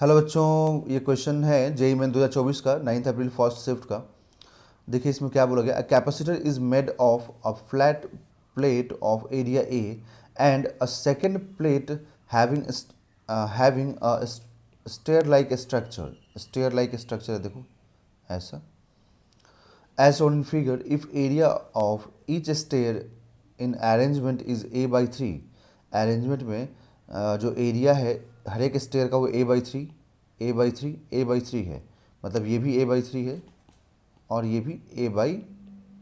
Hello बच्चों, ये question है जेईई मेन 2024 का 9 अप्रैल फर्स्ट शिफ्ट का। देखिए इसमें क्या बोला गया। A capacitor is made of a flat plate of area A and a second plate having having a stair like structure है, देखो ऐसा। As shown in figure, if area of each stair in arrangement is a by 3, arrangement में जो area है हर एक stair का वो a by 3 a by 3 a by 3 है, मतलब ये भी a by 3 है और ये भी a by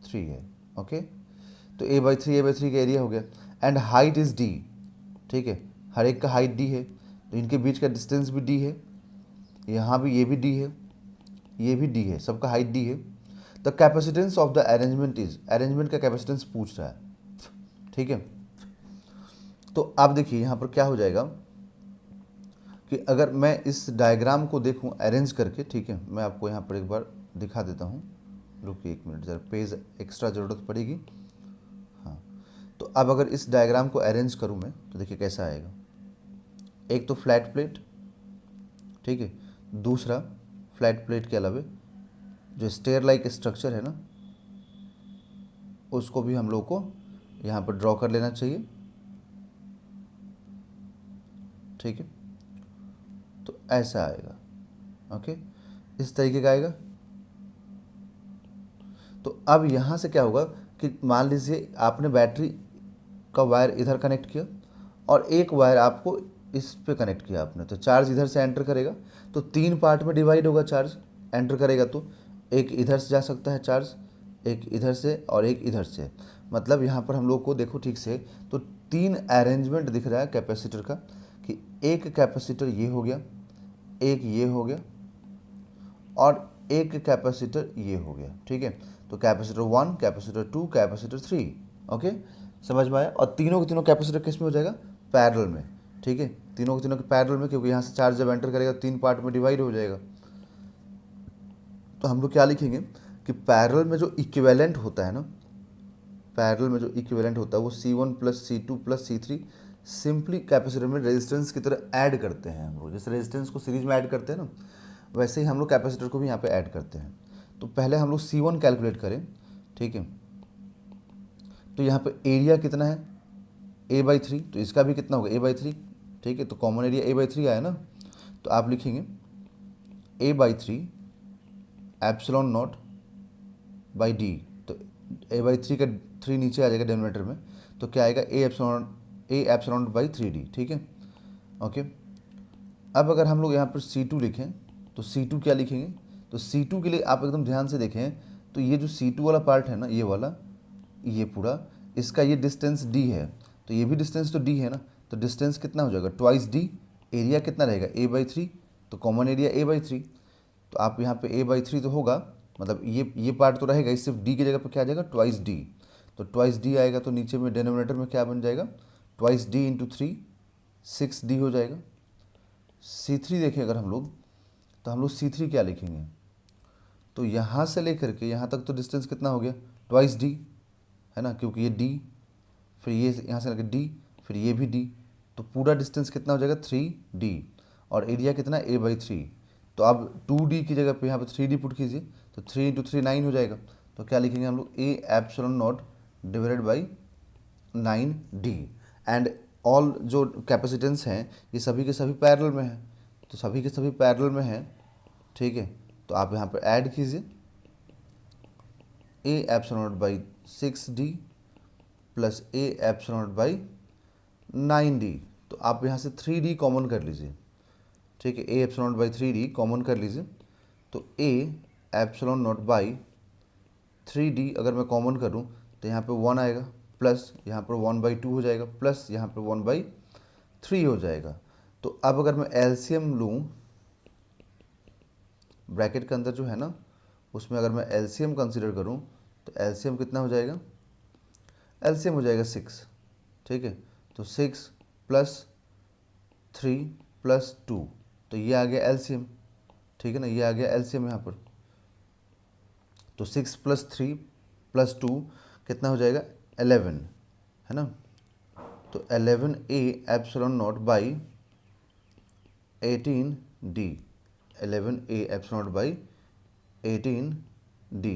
3 है। ओके, तो a by 3 का एरिया हो गया। एंड हाइट इज़ d, ठीक है, हर एक का हाइट d है, तो इनके बीच का डिस्टेंस भी d है, यहाँ भी ये भी d है, ये भी d है, सबका हाइट d है। The capacitance of the arrangement is, arrangement का कैपेसिटेंस पूछ रहा है, ठीक है। तो आप देखिए यहाँ पर क्या हो जाएगा कि अगर मैं इस डायग्राम को देखूँ अरेंज करके, ठीक है, मैं आपको यहाँ पर एक बार दिखा देता हूँ। रुकिए एक मिनट, ज़रा पेज एक्स्ट्रा ज़रूरत पड़ेगी। हाँ, तो अब अगर इस डायग्राम को अरेंज करूँ मैं, तो देखिए कैसा आएगा। एक तो फ्लैट प्लेट, ठीक है, दूसरा फ्लैट प्लेट के अलावा जो स्टेयर लाइक स्ट्रक्चर है ना, उसको भी हम लोग को यहाँ पर ड्रॉ कर लेना चाहिए, ठीक है। तो ऐसा आएगा, ओके, इस तरीके का आएगा। तो अब यहाँ से क्या होगा कि मान लीजिए आपने बैटरी का वायर इधर कनेक्ट किया और एक वायर आपको इस पे कनेक्ट किया आपने, तो चार्ज इधर से एंटर करेगा, तो 3 पार्ट में डिवाइड होगा। चार्ज एंटर करेगा तो एक इधर से जा सकता है चार्ज, एक इधर से और एक इधर से। मतलब यहाँ पर हम लोग को देखो ठीक से, तो 3 अरेंजमेंट दिख रहा है कैपेसिटर का, कि एक कैपेसिटर ये हो गया, एक ये हो गया और एक कैपेसिटर ये हो गया, ठीक है। तो कैपेसिटर 1, कैपेसिटर 2, कैपेसिटर 3, ओके, समझ में आया। और तीनों के तीनों कैपेसिटर किस में हो जाएगा, पैरेलल में, ठीक है, तीनों के तीनों के पैरेलल में, क्योंकि यहाँ से चार्ज जब एंटर करेगा 3 पार्ट में डिवाइड हो जाएगा। तो हम लोग क्या लिखेंगे कि पैरेलल में जो इक्विवेलेंट होता है ना, पैरेलल में जो इक्विवेलेंट होता है वो C1 plus C2 plus C3 simply capacitor में रेजिस्टेंस की तरह ऐड करते हैं हम लोग। जैसे रेजिस्टेंस को सीरीज में ऐड करते हैं ना, वैसे ही हम लोग कैपेसिटर को भी यहाँ पे ऐड करते हैं। तो पहले हम लोग C1 कैलकुलेट करें, ठीक है। तो यहाँ पे एरिया कितना है, a/3, तो इसका भी कितना होगा a/3, ठीक है। तो कॉमन एरिया a/3 आया ना, तो आप लिखेंगे a/3 epsilon not by D. तो a/3 का 3 नीचे आ जाएगा डिनोमिनेटर में, तो क्या आएगा a एप्सिलॉन बाई 3d, ठीक है, ओके। अब अगर हम लोग यहाँ पर C2 लिखें, तो C2 क्या लिखेंगे, तो C2 के लिए आप एकदम ध्यान से देखें, तो ये जो C2 वाला पार्ट है ना, ये वाला, ये पूरा, इसका ये डिस्टेंस d है, तो ये भी डिस्टेंस तो d है ना, तो डिस्टेंस कितना हो जाएगा, ट्वाइस d। एरिया कितना रहेगा a/3, तो कॉमन एरिया a/3, तो आप यहाँ पे a/3 तो होगा, मतलब ये पार्ट तो रहेगा, इस सिर्फ d की जगह पे क्या आ जाएगा, ट्वाइस d। तो ट्वाइस d आएगा, तो नीचे में डिनोमिनेटर में क्या बन जाएगा, ट्वाइस d इंटू 3, 6d हो जाएगा। C3 देखें अगर हम लोग, तो हम लोग C3 क्या लिखेंगे, तो यहाँ से लेकर के यहाँ तक तो डिस्टेंस कितना हो गया, ट्वाइस d है ना, क्योंकि ये d, फिर ये यहाँ से लेकर d, फिर ये भी d, तो पूरा डिस्टेंस कितना हो जाएगा 3d। और एरिया कितना a/3, तो अब 2d की जगह पे यहाँ पे 3d पुट कीजिए, तो 3 इंटू 3 9 हो जाएगा। तो क्या लिखेंगे हम लोग, a epsilon not divided by 9d। And all जो कैपेसिटेंस हैं ये सभी के सभी पैरेलल में हैं, तो सभी के सभी पैरेलल में हैं, ठीक है। तो आप यहाँ पर ऐड कीजिए a epsilon not by 6d plus a epsilon not by 9d। तो आप यहाँ से 3d कॉमन कर लीजिए, ठीक है, a epsilon not by 3d common कर लीजिए, तो a epsilon not by 3d अगर मैं कॉमन करूँ तो यहाँ पे 1 आएगा, प्लस यहाँ पर 1/2 हो जाएगा, प्लस यहाँ पर 1/3 हो जाएगा। तो अब अगर मैं एलसीएम लूँ, ब्रैकेट के अंदर जो है ना, उसमें अगर मैं एलसीएम कंसिडर करूँ, तो एलसीएम कितना हो जाएगा, एलसीएम हो जाएगा 6, ठीक है। तो 6 प्लस 3 प्लस 2, तो ये आ गया एलसीएम, ठीक है ना, ये आ गया एलसीएम यहाँ पर। तो 6 प्लस 3 प्लस 2 कितना हो जाएगा, 11, है ना। तो 11 a epsilon not by 18 D, 11A epsilon not by 18D।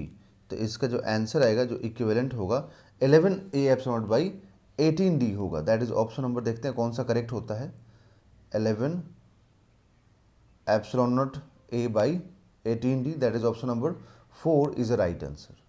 तो इसका जो आंसर आएगा, जो इक्विवेलेंट होगा 11A epsilon not by 18D होगा। दैट इज ऑप्शन नंबर, देखते हैं कौन सा करेक्ट होता है। 11 epsilon not A by 18D, that is option number 4 is the right answer.